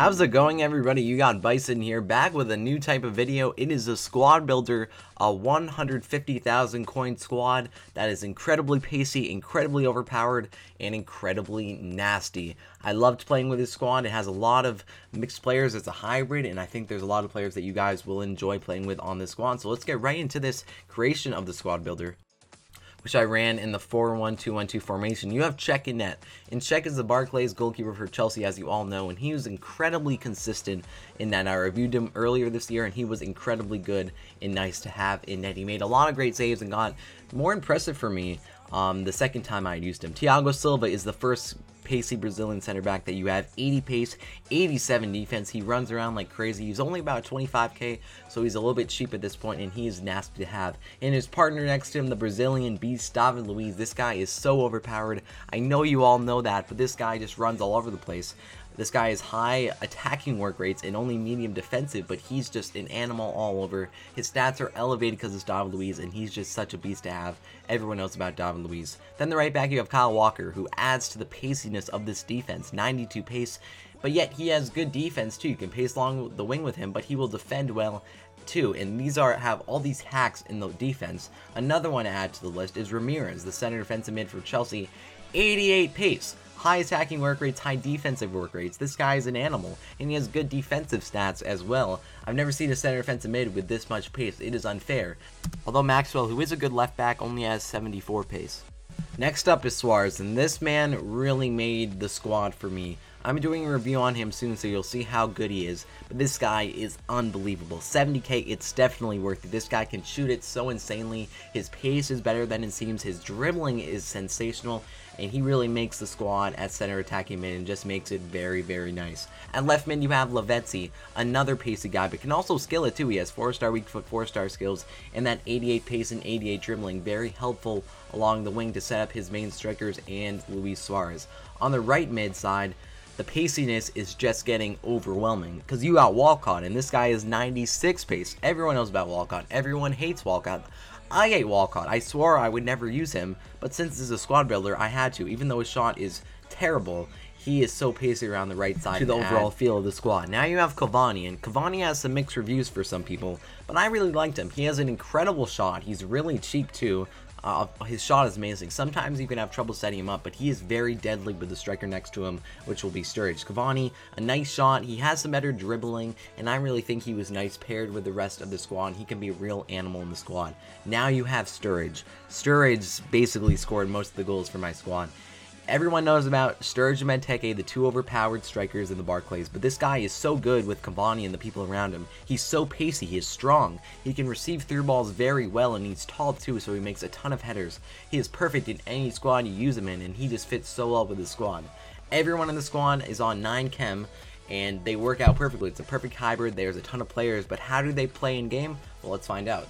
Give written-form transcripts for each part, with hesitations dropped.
How's it going, everybody? You got Byson here, back with a new type of video. It is a squad builder, a 150,000 coin squad that is incredibly pacey, incredibly overpowered, and incredibly nasty. I loved playing with this squad. It has a lot of mixed players. It's a hybrid, and I think there's a lot of players that you guys will enjoy playing with on this squad. So let's get right into this creation of the squad builder, which I ran in the 4-1-2-1-2 formation. You have Cech in net, and Cech is the Barclays goalkeeper for Chelsea, as you all know, and he was incredibly consistent in net. I reviewed him earlier this year, and he was incredibly good and nice to have in net. He made a lot of great saves and got more impressive for me the second time I used him. Thiago Silva is the first pacey Brazilian center back that you have. 80 pace, 87 defense. He runs around like crazy. He's only about 25k, so he's a little bit cheap at this point, and he is nasty to have. And his partner next to him, the Brazilian beast, David Luiz. This guy is so overpowered. I know you all know that, but this guy just runs all over the place. This guy has high attacking work rates and only medium defensive, but he's just an animal all over. His stats are elevated because it's David Luiz, and he's just such a beast to have. Everyone knows about David Luiz. Then the right back, you have Kyle Walker, who adds to the paciness of this defense. 92 pace, but yet he has good defense too. You can pace along the wing with him, but he will defend well too, and these have all these hacks in the defense. Another one to add to the list is Ramirez, the center defensive mid for Chelsea. 88 pace. High attacking work rates, high defensive work rates. This guy is an animal, and he has good defensive stats as well. I've never seen a center defensive mid with this much pace. It is unfair. Although Maxwell, who is a good left back, only has 74 pace. Next up is Suarez, and this man really made the squad for me. I'm doing a review on him soon, so you'll see how good he is. But this guy is unbelievable. 70k, it's definitely worth it. This guy can shoot it so insanely. His pace is better than it seems. His dribbling is sensational, and he really makes the squad at center attacking mid and just makes it very, very nice. At left mid, you have Lavezzi, another pacey guy, but can also skill it too. He has 4-star weak foot, 4-star skills, and that 88 pace and 88 dribbling, very helpful along the wing to set up his main strikers and Luis Suarez. On the right mid side, the paciness is just getting overwhelming because you got Walcott, and this guy is 96 pace. Everyone knows about Walcott. Everyone hates Walcott. I hate Walcott. I swore I would never use him, but since this is a squad builder, I had to. Even though his shot is terrible, he is so pacey around the right side to the overall feel of the squad. Now you have Cavani, and Cavani has some mixed reviews for some people, but I really liked him. He has an incredible shot. He's really cheap too. His shot is amazing. Sometimes you can have trouble setting him up, but he is very deadly with the striker next to him, which will be Sturridge. Cavani, a nice shot. He has some better dribbling, and I really think he was nice paired with the rest of the squad. He can be a real animal in the squad. Now you have Sturridge. Sturridge basically scored most of the goals for my squad. Everyone knows about Sturridge and Benteke, the two overpowered strikers in the Barclays, but this guy is so good with Cavani and the people around him. He's so pacey, he is strong, he can receive through balls very well, and he's tall too, so he makes a ton of headers. He is perfect in any squad you use him in, and he just fits so well with the squad. Everyone in the squad is on 9 chem, and they work out perfectly. It's a perfect hybrid. There's a ton of players, but how do they play in game? Well, let's find out.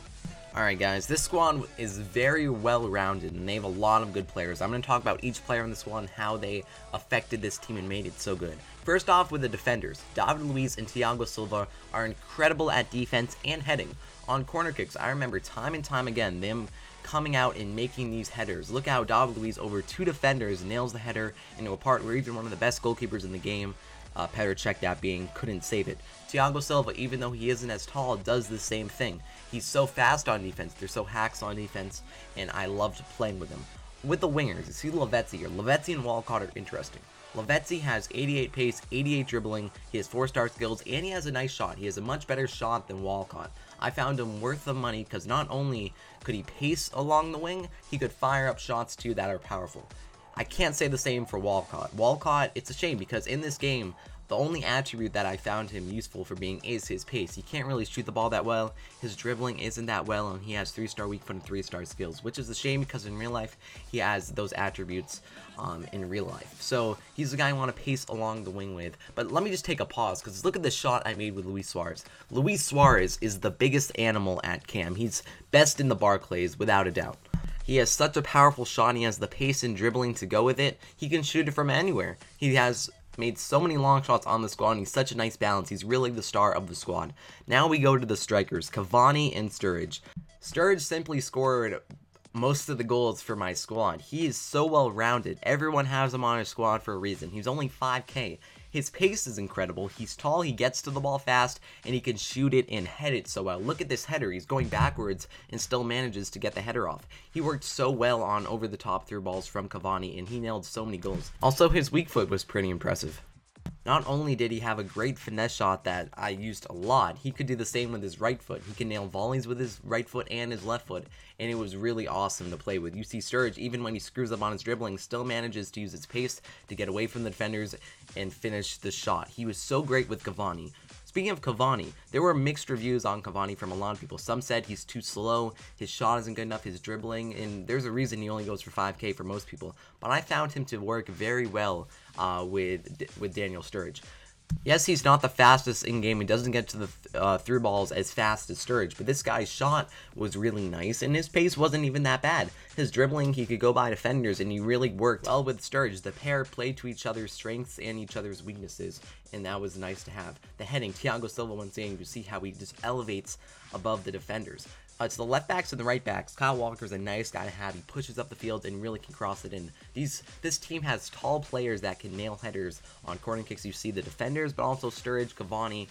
Alright guys, this squad is very well rounded, and they have a lot of good players. I'm going to talk about each player in the squad and how they affected this team and made it so good. First off, with the defenders, David Luiz and Thiago Silva are incredible at defense and heading. On corner kicks, I remember time and time again them coming out and making these headers. Look how David Luiz over 2 defenders nails the header into a part where even one of the best goalkeepers in the game, Petr Cech that being, couldn't save it. Thiago Silva, even though he isn't as tall, does the same thing. He's so fast on defense, there's so hacks on defense, and I loved playing with him. With the wingers, you see Lavezzi here. Lavezzi and Walcott are interesting. Lavezzi has 88 pace, 88 dribbling, he has 4-star skills, and he has a nice shot. He has a much better shot than Walcott. I found him worth the money because not only could he pace along the wing, he could fire up shots too that are powerful. I can't say the same for Walcott. Walcott, it's a shame because in this game, the only attribute that I found him useful for being is his pace. He can't really shoot the ball that well, his dribbling isn't that well, and he has 3-star weak foot and 3-star skills, which is a shame because in real life, he has those attributes in real life. So he's the guy I want to pace along the wing with. But let me just take a pause because look at the shot I made with Luis Suarez. Luis Suarez is the biggest animal at cam. He's best in the Barclays, without a doubt. He has such a powerful shot, he has the pace and dribbling to go with it. He can shoot it from anywhere. He has made so many long shots on the squad, and he's such a nice balance. He's really the star of the squad. Now we go to the strikers, Cavani and Sturridge. Sturridge simply scored most of the goals for my squad. He is so well rounded. Everyone has him on his squad for a reason. He's only 5k, His pace is incredible. He's tall, he gets to the ball fast, and he can shoot it and head it so well. Look at this header. He's going backwards and still manages to get the header off. He worked so well on over-the-top through balls from Cavani, and he nailed so many goals. Also, his weak foot was pretty impressive. Not only did he have a great finesse shot that I used a lot, he could do the same with his right foot. He can nail volleys with his right foot and his left foot, and it was really awesome to play with. You see Sturridge, even when he screws up on his dribbling, still manages to use his pace to get away from the defenders and finish the shot. He was so great with Cavani. Speaking of Cavani, there were mixed reviews on Cavani from a lot of people. Some said he's too slow, his shot isn't good enough, his dribbling, and there's a reason he only goes for 5K for most people. But I found him to work very well with Daniel Sturridge. Yes, he's not the fastest in-game. He doesn't get to the through balls as fast as Sturridge, but this guy's shot was really nice, and his pace wasn't even that bad. His dribbling, he could go by defenders, and he really worked well with Sturridge. The pair played to each other's strengths and each other's weaknesses, and that was nice to have. The heading, Thiago Silva once again, you see how he just elevates above the defenders. It's the left backs and the right backs. Kyle Walker's a nice guy to have. He pushes up the field and really can cross it in. This team has tall players that can nail headers on corner kicks. You see the defenders, but also Sturridge, Cavani,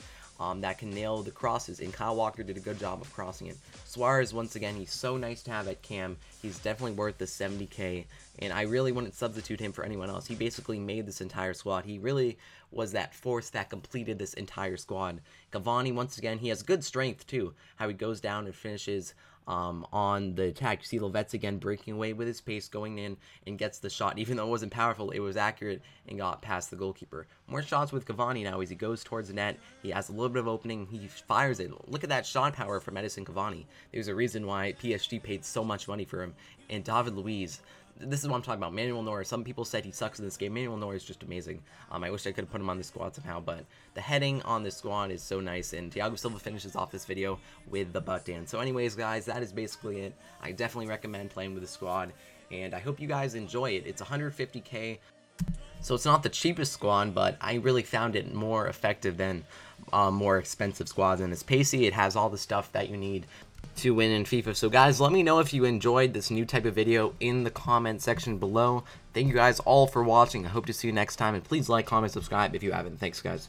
that can nail the crosses, and Kyle Walker did a good job of crossing it. Suarez, once again, he's so nice to have at cam. He's definitely worth the 70K, and I really wouldn't substitute him for anyone else. He basically made this entire squad. He really was that force that completed this entire squad. Cavani, once again, he has good strength too, how he goes down and finishes on the attack. You see Lavezzi again breaking away with his pace, going in and gets the shot. Even though it wasn't powerful, it was accurate and got past the goalkeeper. More shots with Cavani now as he goes towards the net. He has a little bit of opening. He fires it. Look at that shot power from Edison Cavani. There's a reason why PSG paid so much money for him. And David Luiz, this is what I'm talking about. Manuel Neuer. Some people said he sucks in this game. Manuel Neuer is just amazing. I wish I could have put him on this squad somehow, but the heading on this squad is so nice, and Thiago Silva finishes off this video with the butt dance. So anyways, guys, that is basically it. I definitely recommend playing with the squad, and I hope you guys enjoy it. It's 150K, so it's not the cheapest squad, but I really found it more effective than more expensive squads, and it's pacey. It has all the stuff that you need to win in FIFA. So guys, let me know if you enjoyed this new type of video in the comment section below. Thank you guys all for watching. I hope to see you next time, and please like, comment, subscribe if you haven't. Thanks guys.